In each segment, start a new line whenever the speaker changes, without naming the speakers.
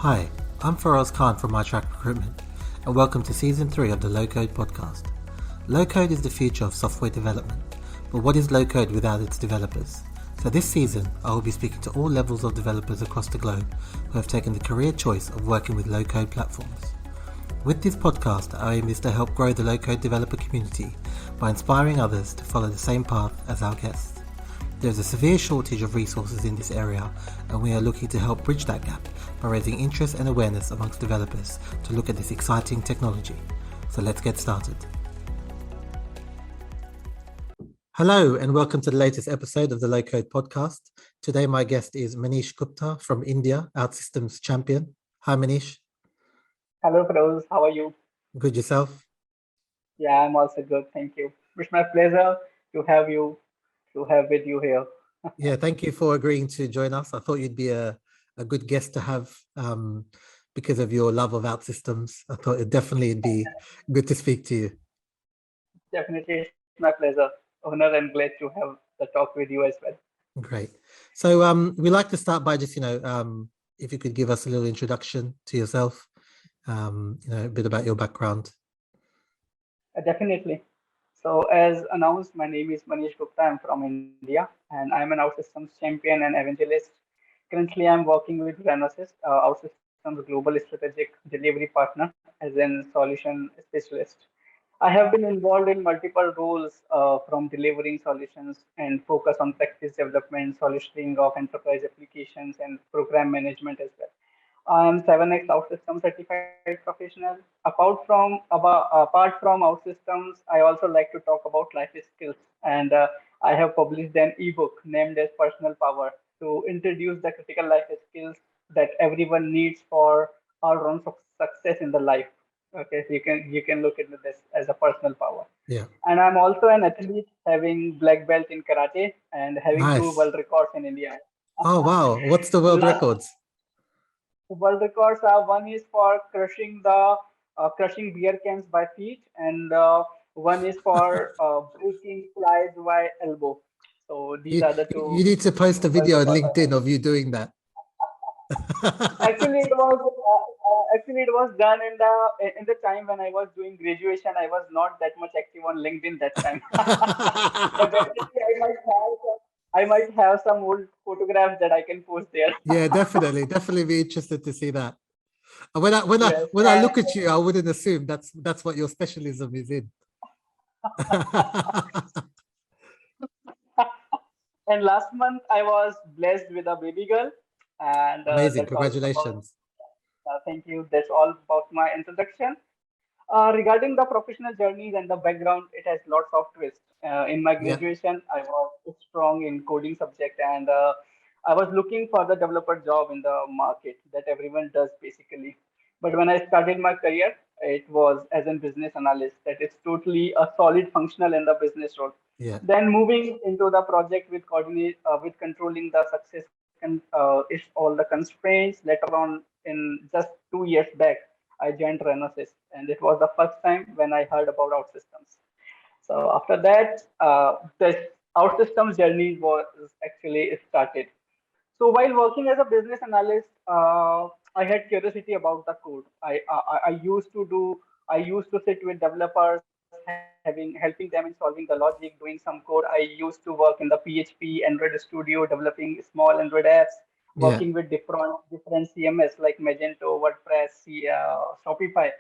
Hi, I'm Faraz Khan from MyTrack Recruitment, and welcome to Season 3 of the Low Code podcast. Low Code is the future of software development, but what is low code without its developers? So this season, I will be speaking to all levels of developers across the globe who have taken the career choice of working with low code platforms. With this podcast, our aim is to help grow the low code developer community by inspiring others to follow the same path as our guests. There is a severe shortage of resources in this area, and we are looking to help bridge that gap by raising interest and awareness amongst developers to look at this exciting technology. So let's get started. Hello and welcome to the latest episode of the Low Code podcast. Today my guest is Manish Gupta from India, OutSystems Champion. Hi Manish.
Hello, Feroz. How are you?
Good, yourself?
Yeah, I'm also good. Thank you. It's my pleasure to have with you here.
Yeah, thank you for agreeing to join us. I thought you'd be a good guest to have because of your love of OutSystems. I thought it'd be good to speak to you.
Definitely, it's my pleasure. Honor and glad to have the talk with you as well.
Great. So we like to start by just, if you could give us a little introduction to yourself, a bit about your background.
Definitely. So, as announced, my name is Manish Gupta. I'm from India and I'm an OutSystems champion and evangelist. Currently, I'm working with Ranosys, OutSystems Global Strategic Delivery Partner, as a solution specialist. I have been involved in multiple roles from delivering solutions and focus on practice development, solutioning of enterprise applications, and program management as well. I am 7x OutSystems certified professional. Apart from OutSystems, I also like to talk about life skills, and I have published an ebook named as Personal Power to introduce the critical life skills that everyone needs for all-round success in the life. Okay, so you can look at this as a personal power.
Yeah.
And I'm also an athlete, having black belt in karate and having two
Nice.
world records in India.
Oh, wow. What's the world
Last
records?
world records are one is for crushing beer cans by feet, and one is for breaking flies by elbow. So these
You
are the
you
two
need to post a
world
video on
records I
LinkedIn
have.
of you doing that.
Actually it was done in the time when I was doing graduation. I was not that much active on LinkedIn that time. But definitely I might have some old photographs that I can post there.
Yeah, definitely be interested to see that. And when I when I
Yes.
when I look at you, I wouldn't assume that's what your specialism is in.
And last month I was blessed with a baby girl, and
Amazing.
that's all about.
Congratulations.
Thank you. That's all about my introduction. Regarding the professional journeys and the background, it has lots of twists. In my
Yeah.
graduation, I was strong in coding subject, and I was looking for the developer job in the market that everyone does basically. But when I started my career, it was as a business analyst. That is totally a solid functional in the business role.
Yeah.
Then moving into the project with with controlling the success is all the constraints. Later on, in just 2 years back, I joined Ranosys, and it was the first time when I heard about OutSystems. So after that, this OutSystems journey was actually started. So while working as a business analyst, I had curiosity about the code. I used to sit with developers, helping them in solving the logic, doing some code. I used to work in the PHP Android Studio, developing small Android apps,
Yeah.
working with different CMS like Magento, WordPress, Shopify.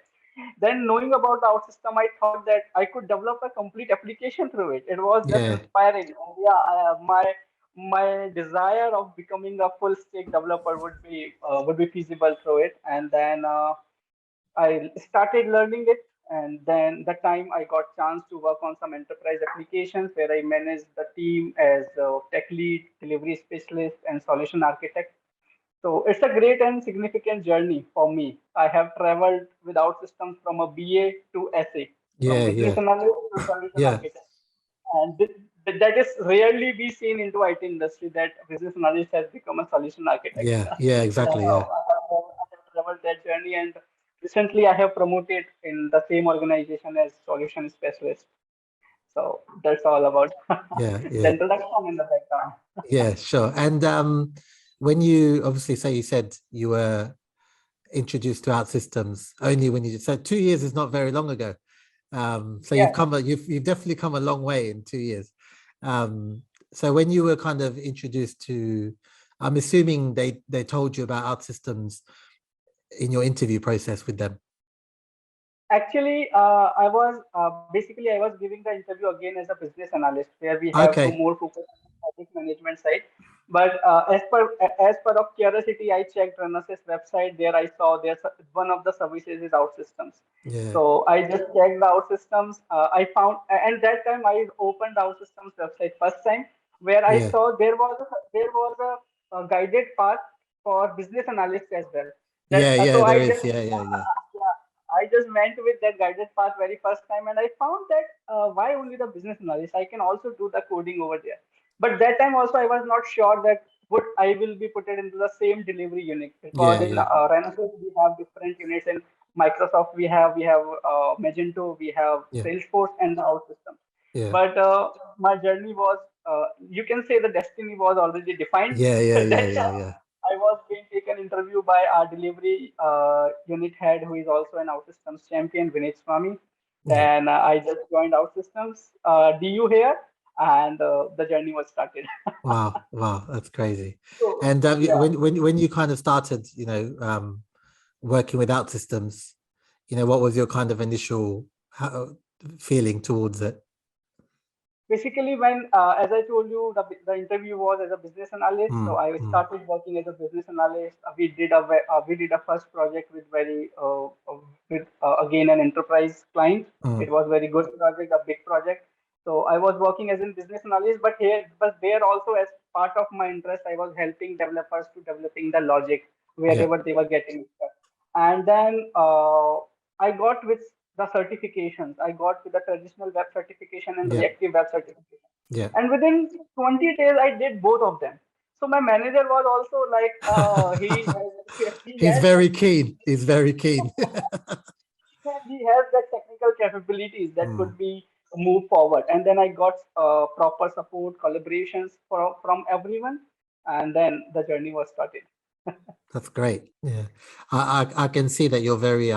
Then knowing about the OutSystem, I thought that I could develop a complete application through it. It was just
Yeah.
inspiring. And yeah, my desire of becoming a full stack developer would be feasible through it. And then I started learning it. And then the time I got chance to work on some enterprise applications where I managed the team as a tech lead, delivery specialist, and solution architect. So it's a great and significant journey for me. I have traveled without systems from a BA to SA, from
Yeah.
business
Yeah.
analyst to solution
Yeah.
architect. And that is rarely be seen into IT industry that business analyst has become a solution architect.
Yeah. Yeah.
But
Exactly. Yeah.
I have traveled that journey, and recently I have promoted in the same organization as solution specialist. So that's all about
Yeah.
the
Yeah.
introduction and the background.
Yeah. Sure. And when you obviously say you said you were introduced to OutSystems only when you so 2 years is not very long ago. So
Yeah.
you've definitely come a long way in 2 years. So when you were kind of introduced to, I'm assuming they told you about OutSystems in your interview process with them.
Actually, I was giving the interview again as a business analyst, where we have to
Okay.
more focus on the project management side. But as per of curiosity, I checked Ranosys website. There I saw there's one of the services is OutSystems.
Yeah.
So I just checked the OutSystems. I found, and that time I opened the OutSystems website first time, where I
Yeah.
saw there was a guided path for business analysts as well. That
Yeah.
so
Yeah.
I
There
just
is. Yeah. Yeah. Yeah.
yeah, I just went with that guided path very first time, and I found that why only the business analyst? I can also do the coding over there. But that time also, I was not sure that would I will be put it into the same delivery unit, because
Yeah.
in
Yeah.
Renosys we have different units. In Microsoft we have Magento, we have
Yeah.
Salesforce, and the OutSystems.
Yeah.
But my journey was, you can say, the destiny was already defined.
Yeah. Yeah. Yeah.
That
Yeah. Yeah.
I was being taken interview by our delivery unit head, who is also an OutSystems champion, Vinit Swami.
Yeah.
Then I just joined OutSystems, DU here, and the journey was started.
Wow. Wow. That's crazy.
So
And
yeah,
when you kind of started, working with OutSystems, what was your kind of initial feeling towards it?
basically, when as I told you, the interview was as a business analyst. So
Mm,
I
mm,
started working as a business analyst. We did a first project with again an enterprise client. It
mm.
was very good project, a big project. So I was working as a business analyst, but there also, as part of my interest, I was helping developers to developing the logic
Yeah.
wherever they were getting stuck. And then I got with the certifications. I got with the traditional web certification and
Yeah.
reactive web certification.
Yeah.
And within 20 days, I did both of them. So my manager was also like, he
He's
has
very keen. He's very keen.
he has that technical capabilities that
Mm,
could be moved forward. And then I got proper support, collaborations from everyone, and then the journey was started.
that's great. Yeah. I can see that you're very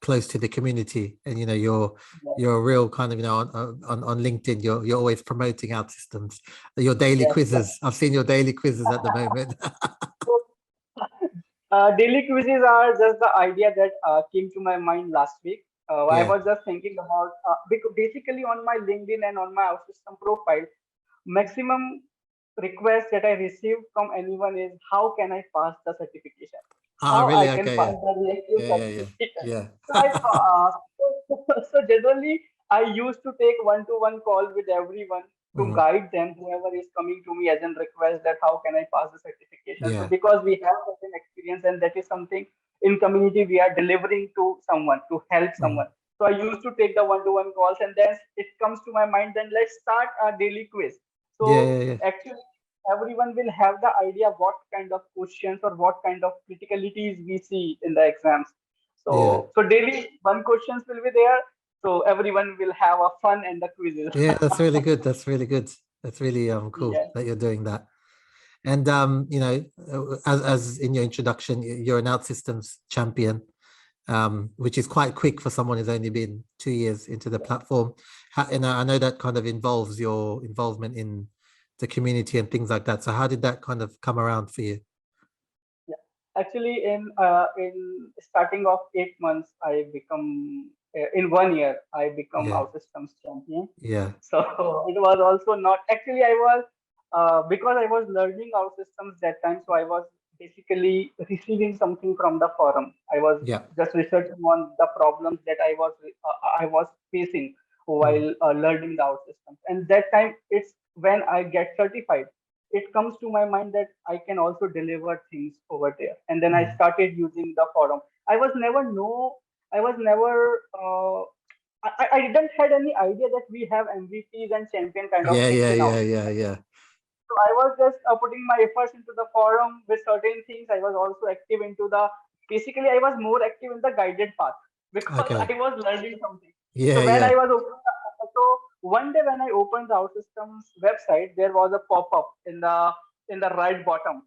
close to the community, and
Yeah,
you're a real kind of on LinkedIn, you're always promoting OutSystems, your daily
yes.
quizzes. I've seen your daily quizzes at the moment.
So daily quizzes are just the idea that came to my mind last week. I
Yeah.
was just thinking about, basically on my LinkedIn and on my OutSystem profile, maximum request that I receive from anyone is, how can I pass the certification?
Ah,
How I
really?
can
Okay.
pass
Yeah.
the reactive
Yeah. Yeah. Yeah.
certification?
Yeah.
So so generally I used to take one-to-one call with everyone to
Mhm.
guide them, whoever is coming to me as a request, that how can I pass the certification. So
Yeah.
because we have certain experience, and that is something in community we are delivering to someone to help
Mhm.
someone. So I used to take the one-to-one calls, and then it comes to my mind, then let's start a daily quiz.
Yeah.
So
Yeah. Yeah.
actually everyone will have the idea what kind of questions or what kind of criticalities we see in the exams.
Yeah.
So daily one questions will be there. So everyone will have a fun and the quizzes.
Yeah. That's really good. That's really good. That's really cool
Yeah.
that you're doing that. And as in your introduction, you're an OutSystems champion, which is quite quick for someone who's only been 2 years into the platform. And I know that kind of involves your involvement in the community and things like that. So how did that kind of come around for you?
Yeah. Actually, in starting of 8 months, I become in 1 year I become
Yeah,
OutSystems champion.
yeah,
So it was also not actually I was because I was learning OutSystems that time. So I was basically receiving something from the forum. I was
yeah,
just researching on the problems that I was facing
mm,
while learning the OutSystems. And that time it's when I get certified, it comes to my mind that I can also deliver things over there. And then I
mm.
started using the forum. I was never, I didn't had any idea that we have MVPs and champion kind of
Yeah,
things
yeah,
in
yeah,
our.
yeah, yeah,
So I was just putting my efforts into the forum with certain things. I was also active into basically, I was more active in the guided path because
okay,
I was learning something. So
yeah,
when
yeah,
I was so one day when I opened the OutSystems website, there was a pop-up in the right bottom.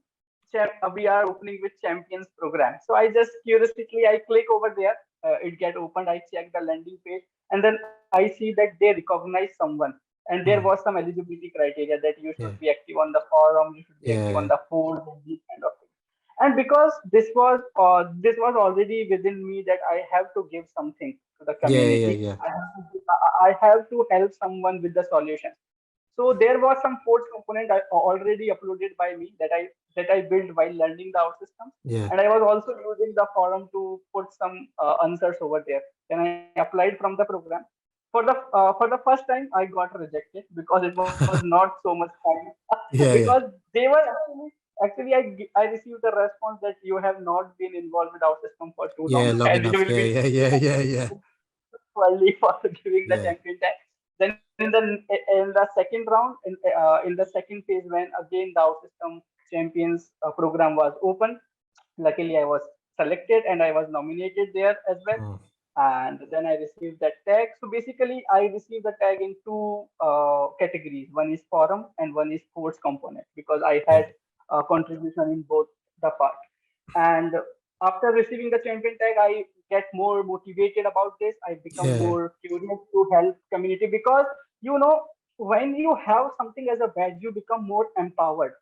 we are opening with champions program. So I just curiously I click over there. It get opened. I check the landing page, and then I see that they recognize someone. And there was
Mm.
some eligibility criteria that you should
Yeah.
be active on the forum, you should be active on
Yeah.
the forums, and these kind of things. And because this was already within me that I have to give something to the
Yeah. Yeah.
community.
Yeah.
I have to help someone with the solutions. So there was some course component I already uploaded by me that I built while learning the OutSystems,
Yeah.
and I was also using the forum to put some answers over there. Then I applied from the program. For the first time, I got rejected because it was not so much time.
Yeah.
Because
Yeah.
they were actually I received the response that you have not been involved with OutSystem for too
Yeah.
long,
Long
and you
enough.
will
Yeah.
be
Yeah. Yeah. Yeah. Yeah.
early for giving the
Yeah.
champion tag. Then in the second round, in the second phase, when again the OutSystem Champions program was open, luckily I was selected and I was nominated there as well.
Mm.
And then I received that tag. So basically, I received the tag in two categories. One is forum and one is sports component because I
Yeah.
had a contribution in both the part. And after receiving the champion tag, I get more motivated about this. I become
Yeah.
more curious to help community because you know when you have something as a badge, you become more empowered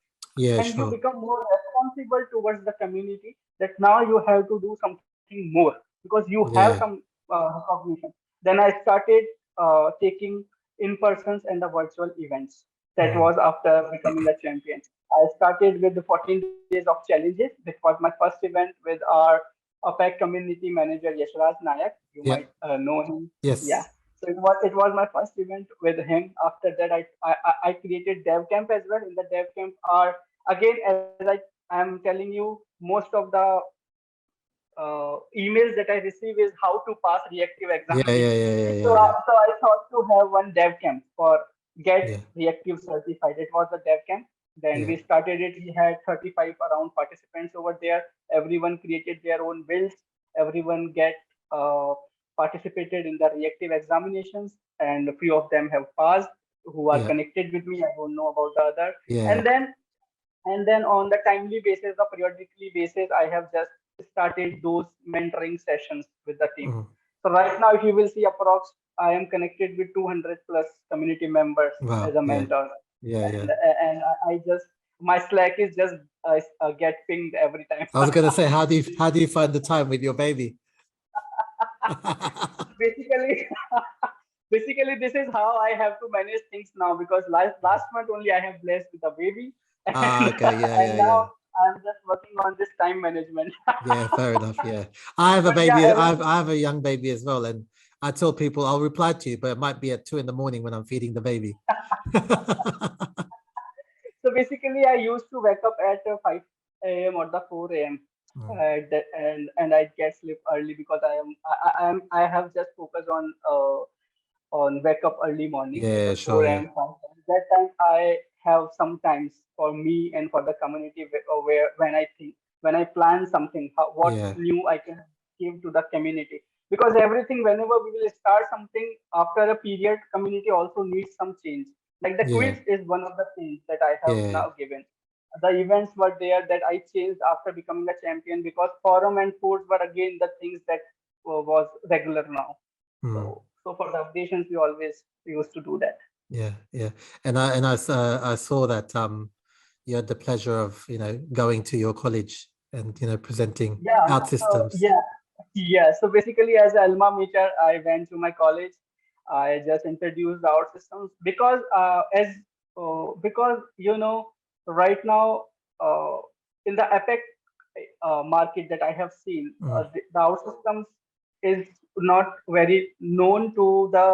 Yeah.
and you
Sure.
become more responsible towards the community that now you have to do something more because you have
Yeah.
some recognition. Then I started taking in persons and the virtual events. That
Mm.
was after becoming a champion. I started with the 14 days of challenges. This was my first event with our APEC community manager Yashraj Nayak. You
Yeah.
might know him. Yeah.
Yes.
So it was my first event with him. After that, I created Dev Camp as well. In the Dev Camp are again as I am telling you, most of the emails that I receive is how to pass reactive
Yeah. Yeah.
examination.
Yeah. Yeah.
So,
Yeah. Yeah.
so I thought to have one dev camp for get
Yeah.
reactive certified. It was a dev camp. Then
Yeah.
we started it. We had 35 around participants over there. Everyone created their own builds. Everyone get uh, participated in the reactive examinations, and a few of them have passed. Who are
Yeah.
connected with me? I don't know about the other.
Yeah.
And then on the timely basis or periodically basis, I have just started those mentoring sessions with the team.
Mm.
So right now, if you will see approx, I am connected with 200 plus community members as
Wow.
a
Yeah.
mentor,
Yeah. Yeah.
and I just my Slack is just get pinged every time.
I was gonna say, how do you find the time with your baby?
Basically, basically this is how I have to manage things now because last month only I have blessed with a baby, and
Okay. Yeah.
and
Yeah. Yeah.
now I'm just working on this time management.
Yeah. Fair enough. Yeah. I have a
But yeah,
baby.
everything.
I have a young baby as well, and I tell people I'll reply to you, but it might be at 2 in the morning when I'm feeding the baby.
So basically, I used to wake up at 5 a.m. or the 4 a.m.
Mm.
And I get sleep early because I have just focused on wake up early morning with
Yeah.
the
Sure.
4
Yeah.
a.m. That time I have some times for me and for the community where when I plan something, what
Yeah.
new I can give to the community. Because everything, whenever we will start something after a period, community also needs some change. Like the
Yeah.
quiz is one of the things that I have
Yeah.
now given. The events were there that I changed after becoming a champion because forum and foods were again the things that was regular now.
Mm.
So for the updations, we always used to do that.
Yeah. Yeah. And I saw that you had the pleasure of going to your college and presenting
Yeah.
out
So
systems.
yeah, yeah. So basically, as alma mater, I went to my college. I just introduced our systems because right now uh, in the epic market that I have seen,
Mm.
the our systems is not very known to the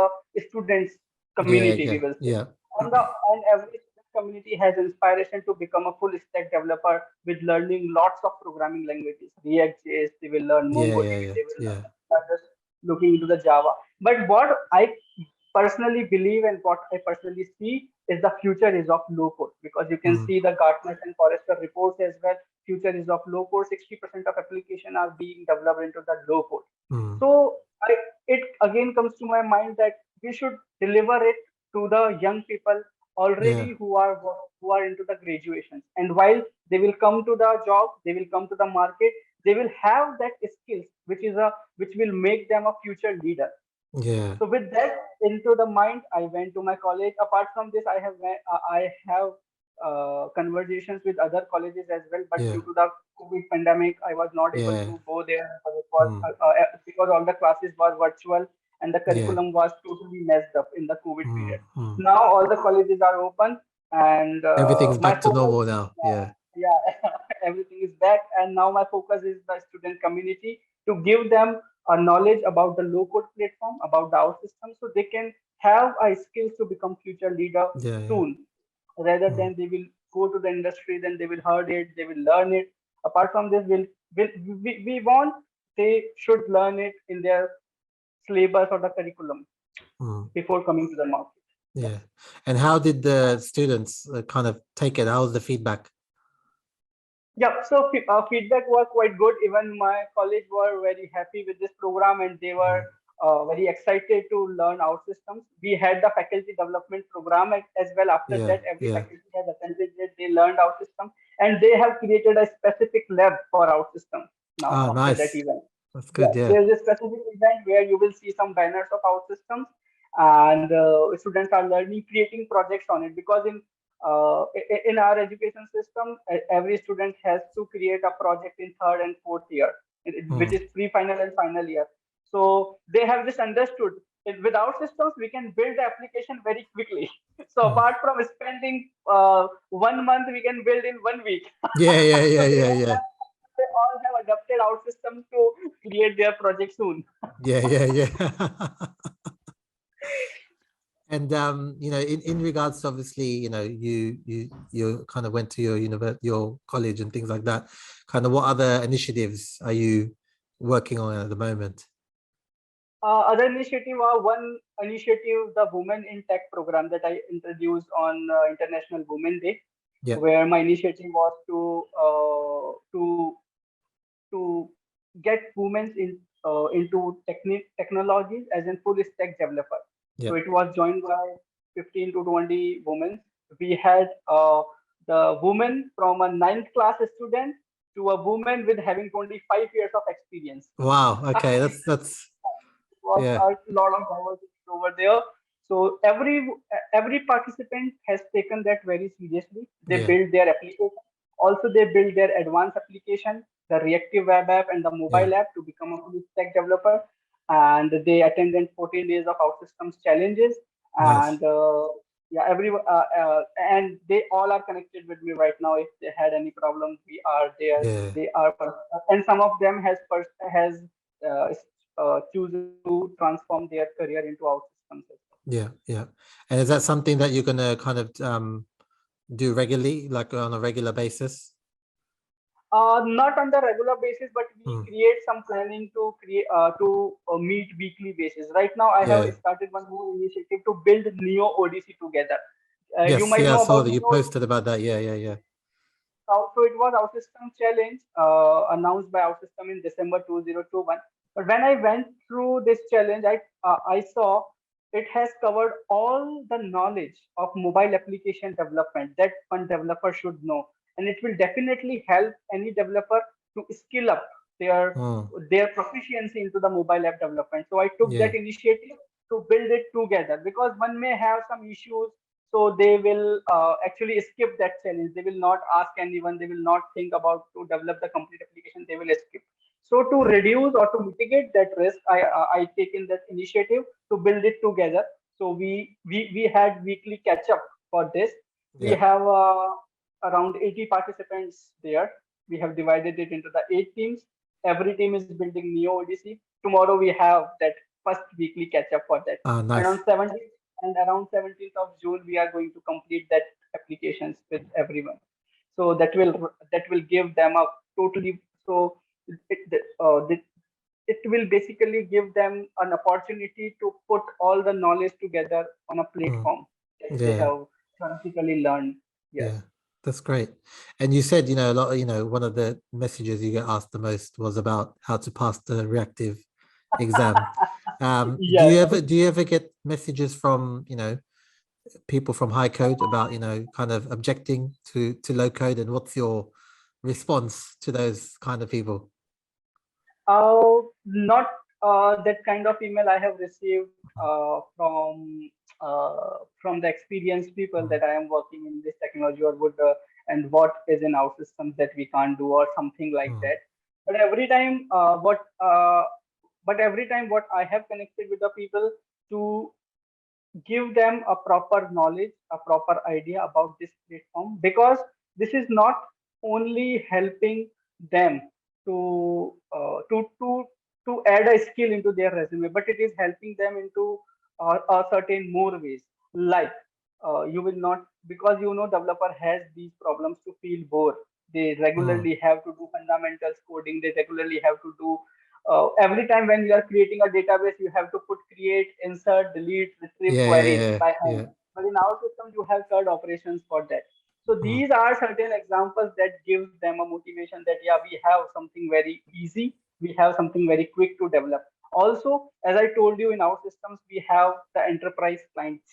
students
Yeah.
community. We
Yeah.
will say,
Yeah.
and every community has inspiration to become a full stack developer with learning lots of programming languages. React JS, they will learn
Yeah. Yeah.
MongoDB,
Yeah.
they will
Yeah.
start just looking into the Java. But what I personally believe and what I personally see is the future is of low code because you can
Mm.
see the Gartner and Forrester reports as well. Future is of low code. 60% of application are being developed into the low code.
Mm.
So it again comes to my mind that we should deliver it to the young people
Yeah.
already who are into the graduations, and while they will come to the job, they will come to the market, they will have that skills which will make them a future leader.
Yeah.
So with that into the mind, I went to my college. Apart from this, I have conversations with other colleges as well. But
Yeah.
due to the COVID pandemic, I was not able
Yeah.
to go there
Mm.
because all the classes were virtual and the
Yeah.
curriculum was totally messed up in the COVID
Mm.
period.
Mm.
Now all the colleges are open, and
Everything's
my
back to
focus,
normal now. Yeah.
yeah, everything is back, and now my focus is the student community to give them a knowledge about the low code platform, about the out system, so they can have a skills to become future leader
Yeah. Yeah.
soon, rather
Mm.
than they will go to the industry, then they will heard it, they will learn it. Apart from this, will we want they should learn it in their syllabus or the curriculum
Mm.
before coming to the market. Yeah.
Yeah. And how did the students kind of take it? How was the feedback?
Yeah, so feedback was quite good. Even my college were very happy with this program, and they were
Mm.
very excited to learn our systems. We had the faculty development program as well. After
Yeah.
that, every
Yeah.
faculty has attended it. They learned our system, and they have created a specific lab for our system now
Ah,
after that
nice.
event.
That's
Yeah,
good. Yeah.
there's a specific event where you will see some banners of our systems, and students are learning creating projects on it, because in our education system, every student has to create a project in third and fourth year, which
Mm.
is pre-final and final year. So they have just understood with our systems we can build the application very quickly. So
Mm.
apart from spending 1 month, we can build in 1 week.
Yeah. Yeah.
So
Yeah. Yeah. Yeah.
they all have adapted our system to create their project soon.
Yeah. Yeah. Yeah. And in regards to, obviously, you kind of went to your college and things like that. Kind of what other initiatives are you working on at the moment?
Other initiative are one initiative, the Women in Tech program that I introduced on International Women Day,
Yeah.
where my initiative was to get women into technologies as in full stack developer.
Yeah.
So it was joined by 15 to 20 women. We had the woman from a ninth class student to a woman with having 25 years of experience.
Wow. Okay. That's
Was
yeah.
a lot of diversity over there. So every participant has taken that very seriously. They
Yeah.
build their application. Also, they build their advanced application, the reactive web app and the
Yeah.
mobile app to become a full stack developer. And they attended 14 days of OutSystems challenges.
Nice.
And yeah, and they all are connected with me right now. If they had any problem, we are there.
Yeah.
They are, and some of them has uh, chosen to transform their career into OutSystems.
Yeah. Yeah. And is that something that you're gonna kind of do regularly, like on a regular basis?
Not on the regular basis, but we
Mm.
create some planning to create to meet weekly basis. Right now, I have
Yeah.
started one more initiative to build Neo Odyssey together. You
Yes.
might
Yeah. I
know
saw
about
that you
Neo.
posted about that. Yeah. Yeah. Yeah.
So it was OutSystem challenge announced by OutSystem in December 2021. But when I went through this challenge, I saw it has covered all the knowledge of mobile application development that one developer should know, and it will definitely help any developer to skill up their
Mm.
their proficiency into the mobile app development. So I took
Yeah.
that initiative to build it together, because one may have some issues, so they will actually skip that challenge. They will not ask anyone, they will not think about to develop the complete application, they will skip. So to reduce or to mitigate that risk, I taken that initiative to build it together. So we had weekly catch up for this. We
Yeah.
have around 80 participants there. We have divided it into the 8 teams. Every team is building Neo Odyssey. Tomorrow we have that first weekly catch up for that.
Ah,
And on
nice.
17th and around 17th of June, we are going to complete that applications with everyone. So that will give them a totally, so it will basically give them an opportunity to put all the knowledge together on a
Mm.
platform that they
Yeah.
have theoretically learned. Yes.
Yeah. That's great. And you said, a lot, one of the messages you get asked the most was about how to pass the reactive exam. Do
Yes.
you ever get messages from, people from high code about, kind of objecting to low code, and what's your response to those kind of people?
Not that kind of email I have received from the experienced people that I am working in this technology or would and what is in our systems that we can't do or something like
Mm.
that. But every time, what I have connected with the people to give them a proper knowledge, a proper idea about this platform, because this is not only helping them to to add a skill into their resume, but it is helping them into a certain more ways. Like you will not, because developer has these problems to feel bored. They
Mm.
regularly have to do fundamentals coding. They regularly have to do every time when you are creating a database, you have to put create, insert, delete, retrieve
Yeah,
queries
yeah,
by
yeah,
hand.
yeah.
But in our system, you have third operations for that. So
Mm.
these are certain examples that gives them a motivation that yeah, we have something very easy, we have something very quick to develop. Also, as I told you, in our systems, we have the enterprise clients.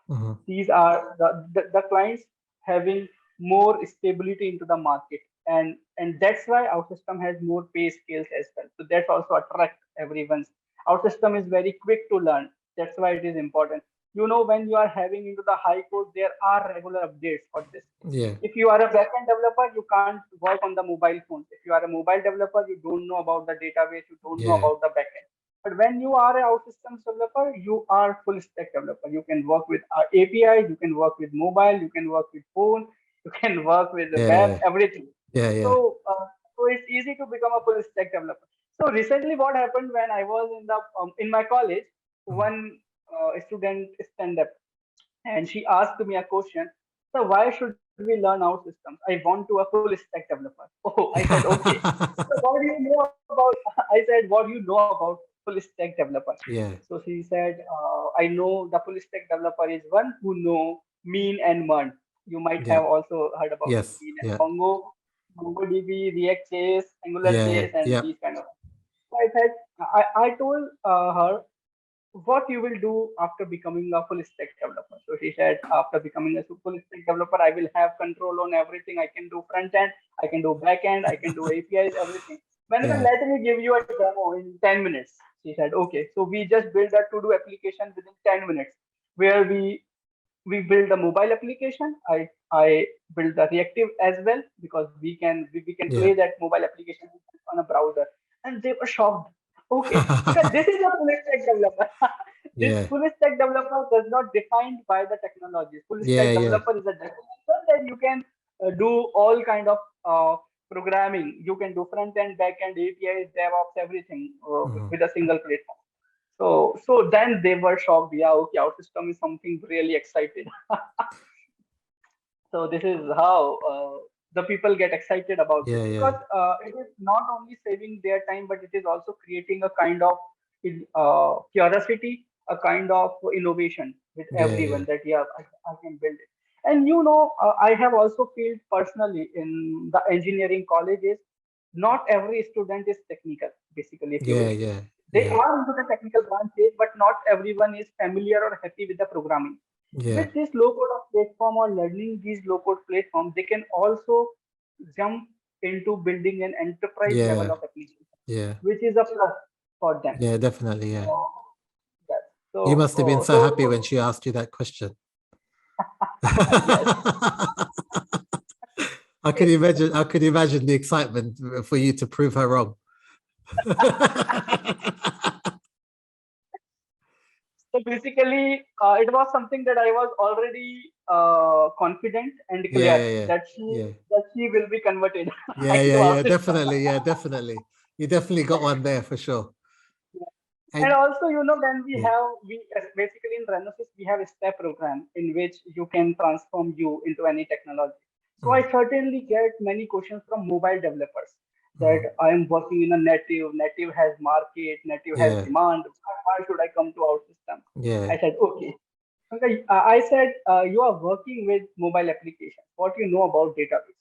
Mhm.
These are the clients having more stability into the market, and that's why our system has more pay scales as well. So that's also attract everyone's. Our system is very quick to learn. That's why it is important. When you are having into the high code, there are regular updates for this.
Yeah,
If you are a backend developer, you can't work on the mobile phones. If you are a mobile developer, you don't know about the database, you don't know
yeah,
about the backend. But when you are a OutSystems developer, you are full stack developer. You can work with APIs, you can work with mobile, you can work with phone, you can work with the web,
yeah,
everything.
yeah, yeah.
So it's easy to become a full stack developer. So recently, what happened when I was in my college,
Mm.
one student stand up and she asked me a question. So why should we learn our systems? I want to a full stack developer. Oh, I said okay. So what do you know about? I said, what do you know about full stack developer?
Yeah,
So she said, I know the full stack developer is one who know mean and MERN. You might
yeah,
have also heard about
yes,
mean and
yeah,
MongoDB, React.js,
yeah,
AngularJS, and
yeah,
these kind of. So I said, I told her what you will do after becoming a full stack developer. So she said, after becoming a full stack developer, I will have control on everything. I can do front end, I can do back end, I can do APIs, everything. Manoj,
yeah,
let me give you a demo in 10 minutes. She said, okay. So we just built a to-do application within 10 minutes where we build a mobile application. I build the reactive as well because we can
yeah,
play that mobile application on a browser, and they were shocked. Okay, because this is a full stack developer. This
yeah,
full stack developer does not defined by the technology. Full
yeah,
stack
yeah,
developer is a definition that you can do all kind of programming. You can do front end, back end, APIs, DevOps, everything
Mhm.
with a single platform. So then they were shocked. Yeah, okay, our system is something really excited. So this is how the people get excited about this
Yeah,
because
yeah,
it is not only saving their time, but it is also creating a kind of curiosity, a kind of innovation with
yeah, yeah,
everyone that yeah, I can build it. And I have also felt personally in the engineering colleges, not every student is technical. Basically, if you
yeah,
will see,
yeah,
they
yeah,
are into the technical branches, but not everyone is familiar or happy with the programming.
yeah,
With this low code of platform or learning these low code platform, they can also jump into building an enterprise level
yeah,
of application,
yeah,
which is a plus for them.
yeah, definitely, yeah.
So, yes.
You
So,
must have been so happy when she asked you that question.
yes.
I could imagine the excitement for you to prove her wrong.
So basically, it was something that I was already confident and
Yeah,
clear
yeah,
that
yeah,
she will be converted
yeah,
into
yeah,
our
yeah,
system.
definitely, yeah, definitely. You definitely got one there for sure.
And
And
also, when we
yeah,
have, basically in Ranosys, we have a step program in which you can transform you into any technology. So I
mm,
certainly get many questions from mobile developers that
mm,
I am working in a native has market, native has
yeah,
demand. Why should I come to our system?
yeah,
I said, okay. Okay, I said, you are working with mobile application. What you know about database?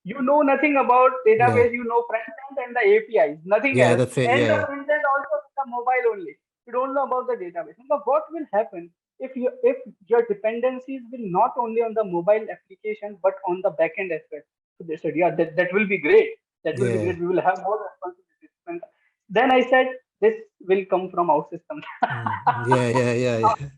You know nothing about
yeah,
database. You know front end and the APIs, nothing
yeah,
else.
that's it.
And the
Yeah,
front end also with the mobile only. You don't know about the database. Now, what will happen if your dependencies will not only on the mobile application but on the backend as well. So they said, yeah, that will be great. That will be
Yeah.
great. We will have more responsibilities. And then I said, this will come from OutSystems.
Yeah, yeah, yeah, yeah.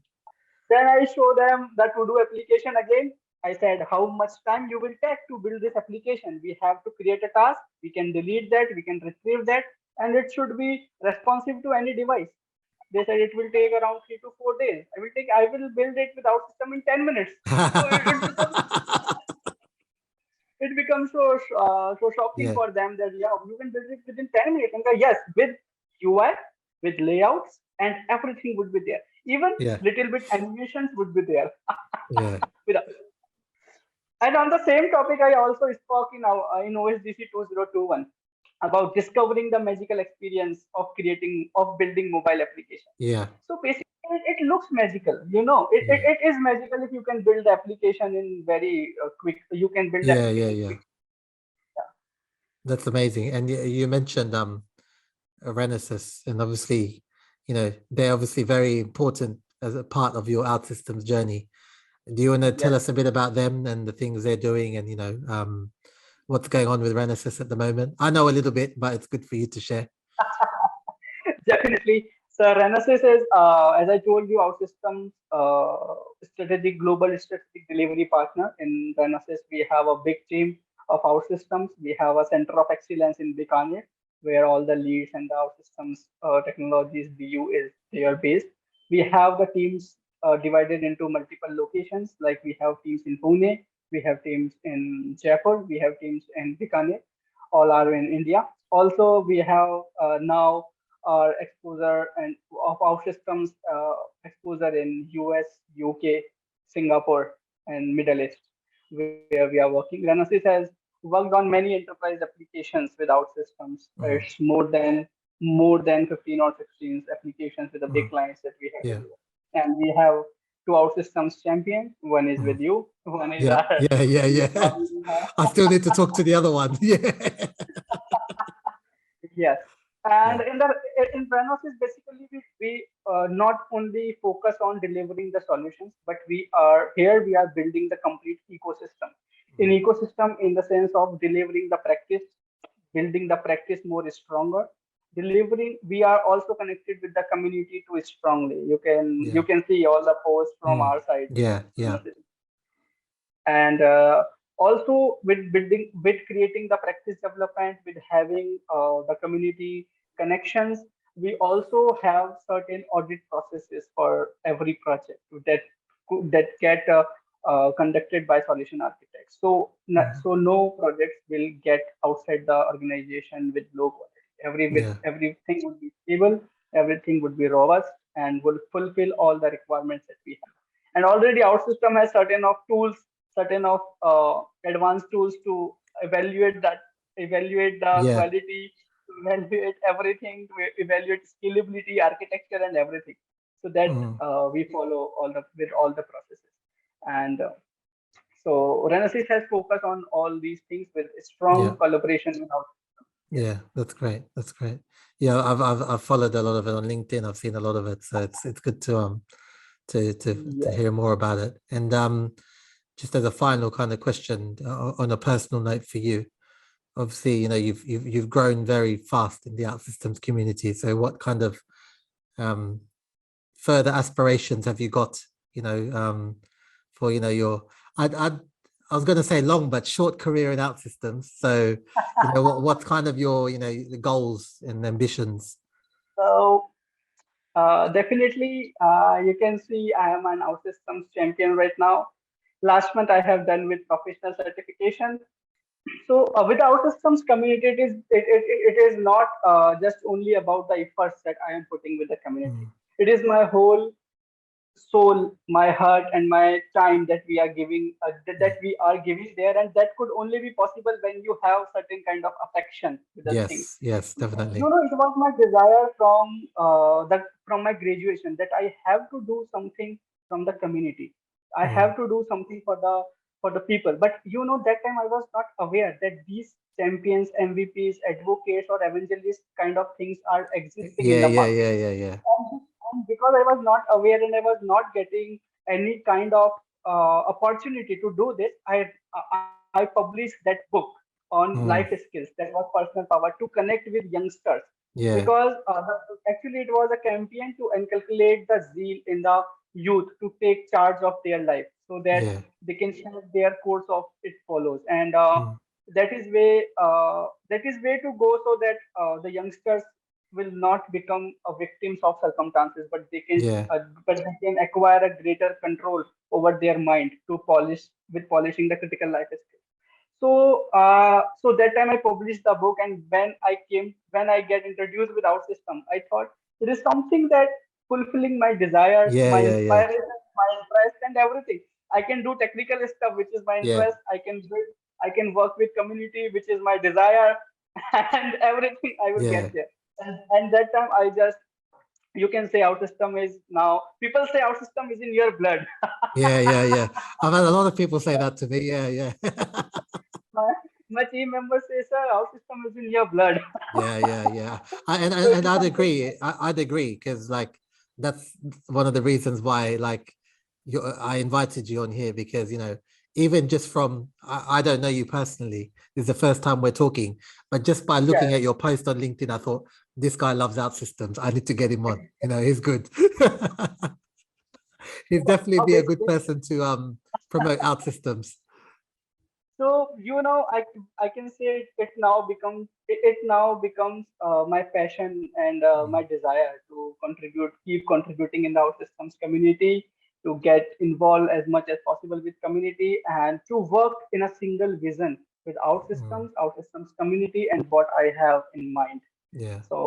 Then I show them the to-do application again. I said, how much time you will take to build this application? We have to create a task. We can delete that. We can retrieve that. And it should be responsive to any device. They said it will take around 3 to 4 days. I will build it without system in 10 minutes. So it becomes so shocking
Yeah,
for them that yeah, you can build it within 10 minutes. And yes, with UI, with layouts, and everything would be there. Even
yeah,
little bit animations would be there.
yeah,
Without. And on the same topic, I also spoke in OSDC 2021 about discovering the magical experience of building mobile application.
yeah,
So basically, it looks magical. It is magical if you can build the application in very quick. You can build the
yeah, yeah,
application
yeah.
quick.
That's amazing. And you mentioned Ranosys, and obviously, they're obviously very important as a part of your OutSystems journey. Do you want to tell
Yes,
us a bit about them and the things they're doing, and what's going on with Ranosys at the moment? I know a little bit, but it's good for you to share.
definitely. So Renosys is, as I told you, OutSystems strategic global strategic delivery partner. In Renosys, we have a big team of OutSystems. We have a center of excellence in Bikaner, where all the leads and the OutSystems technologies BU is they are based. We have the teams divided into multiple locations. Like we have teams in Pune, we have teams in Jaipur, we have teams in Bikaner. All are in India. Also, we have now our exposure and of our systems exposure in US, UK, Singapore, and Middle East, where we are working. Renosys has worked on many enterprise applications without systems.
Mm,
It's more than 15 or 16 applications with the big
mm,
clients that we have.
yeah,
And we have two OutSystems champion. One is
mm,
with you. One is
yeah,
our
yeah, yeah, yeah.
probably
I still need to talk to the other one. Yeah,
Yes,
yeah,
and in Ranosys, basically we not only focus on delivering the solutions, but we are building the complete ecosystem. In
mm,
ecosystem, in the sense of delivering the practice, building the practice more stronger. Delivering, we are also connected with the community too strongly. You
yeah,
can see all the posts from
mm,
our side.
yeah, yeah,
And also with creating the practice development, with having the community connections, we also have certain audit processes for every project that get conducted by solution architects. So
mm,
so no projects will get outside the organization with low quality.
yeah,
Everything would be stable, everything would be robust, and will fulfill all the requirements that we have. And already our system has certain of advanced tools to evaluate the
yeah,
quality, evaluate everything, to evaluate scalability, architecture, and everything. So that
mm,
we follow all the processes. And so Renesas has focused on all these things with
yeah.
strong collaboration with our. Yes.
Yeah, that's great. That's great. Yeah, I've followed a lot of it on LinkedIn. I've seen a lot of it, so it's good to
Yes.
hear more about it. And just as a final kind of question on a personal note for you, obviously, you've grown very fast in the OutSystems community. So, what kind of um, further aspirations have you got? For your I was going to say long but short career in OutSystems. So, what's kind of your the goals and ambitions?
So definitely, you can see I am an OutSystems champion right now. Last month I have done with professional certification. So with the OutSystems community, it is not just only about the efforts that I am putting with the community.
Mm,
It is my whole soul, my heart, and my time that we are giving
mm.
there, and that could only be possible when you have certain kind of affection with the things.
Yes, yes, definitely.
It was my desire from my graduation that I have to do something from the community. I
Mm,
have to do something for the people. But that time I was not aware that these champions, MVPs, advocates, or evangelists kind of things are existing in
yeah,
the
yeah,
market.
yeah, yeah, yeah.
because I was not aware and I was not getting any kind of opportunity to do this, I published that book on life
Mm.
skills, that was personal power, to connect with youngsters,
Yeah.
because actually it was a campaign to inculcate the zeal in the youth to take charge of their life so that
Yeah.
they can share their course of it follows. And
Mm.
that is way to go, so that the youngsters will not become victims of circumstances,
Yeah.
but they can acquire a greater control over their mind to polishing the critical life skills. So that time I published the book, and when I get introduced with OutSystem, I thought it is something that fulfilling my desires,
Yeah.
my
Yeah. Yeah.
inspiration, my interest, and everything. I can do technical stuff, which is my
Yeah.
interest. I can work with community, which is my desire, and everything I will
Yeah.
get there. And that time I just, you can say OutSystem is now. People say OutSystem is in your blood.
Yeah. Yeah. Yeah. I've had a lot of people say that to me. Yeah. Yeah.
my, my team members say, "Sir, OutSystem is in your blood."
Yeah, yeah, yeah.
So it
And
is
I'd
something.
agree. I'd agree because like that's one of the reasons why like I invited you on here because even just from I don't know you personally. This is the first time we're talking, but just by looking
Yes.
at your post on LinkedIn, I thought this guy loves OutSystems. I need to get him on. He's good. He'd definitely be a
Okay.
good person to promote OutSystems.
So I can say it now becomes my passion and my
Mm.
desire to keep contributing in the OutSystems community, to get involved as much as possible with community, and to work in a single vision with
Mm.
OutSystems community, and what I have in mind.
Yeah.
So,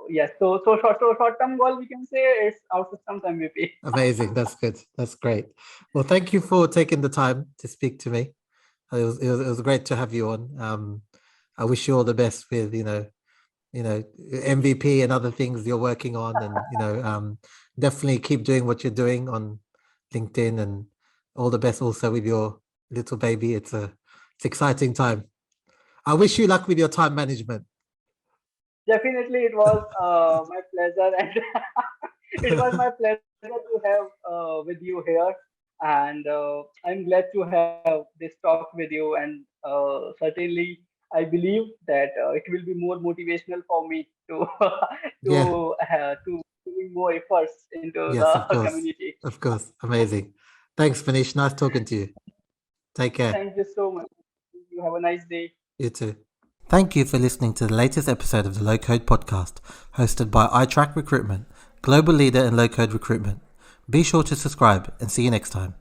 yes. So short term goal, we can say it's OutSystems MVP.
Amazing. That's good. That's great. Well, thank you for taking the time to speak to me. It was great to have you on. I wish you all the best with MVP and other things you're working on, and definitely keep doing what you're doing on LinkedIn, and all the best also with your little baby. It's exciting time. I wish you luck with your time management.
Definitely, it was my pleasure, and it was my pleasure to have with you here. And I'm glad to have this talk with you. And certainly, I believe that it will be more motivational for me to
Yeah.
to doing more efforts into
Yes, of
the
course.
community.
Of course. Amazing. Thanks, Manish. Nice talking to you. Take care.
Thank you so much. You have a nice day.
You too. Thank you for listening to the latest episode of the Low Code Podcast, hosted by iTrack Recruitment, global leader in low code recruitment. Be sure to subscribe and see you next time.